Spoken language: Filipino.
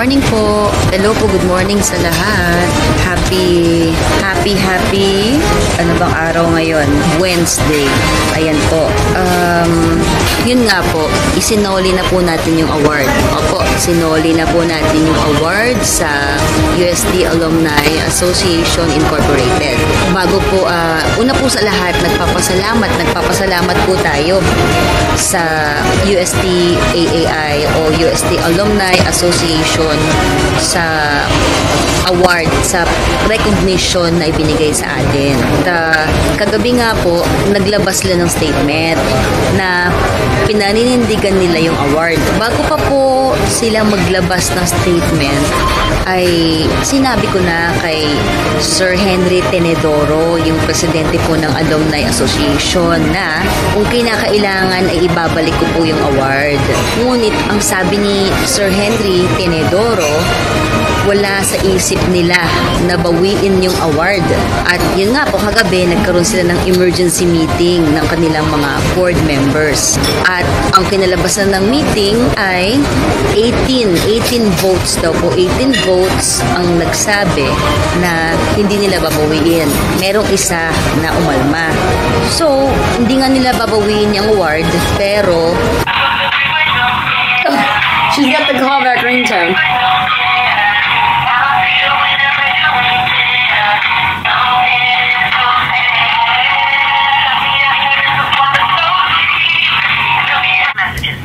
morning po. Hello po, good morning sa lahat. Happy ano bang araw ngayon? Wednesday. Ayan po. Yun nga po, isinoli na po natin yung award. Opo, sinoli na po natin yung award sa UST Alumni Association Incorporated. Bago po, una po sa lahat, nagpapasalamat po tayo sa UST AAI o UST Alumni Association sa award, sa recognition na ibinigay sa atin. Kagabi nga po, naglabas sila ng statement na pinaninindigan nila yung award. Bago pa po sila maglabas ng statement, ay sinabi ko na kay Sir Henry Tenedoro, yung presidente po ng Alumni Association, na kung kinakailangan ay ibabalik ko po yung award. Ngunit ang sabi ni Sir Henry Tenedoro, wala sa isip nila na bawiin yung award. At yun nga po, kagabi nagkaroon sila ng emergency meeting ng kanilang mga board members. At ang kinalabasan ng meeting ay 18 votes daw po. 18 votes ang nagsabi na hindi nila babawiin. Merong isa na umalma. So, hindi nga nila babawiin yung award, pero she's got the call back ring.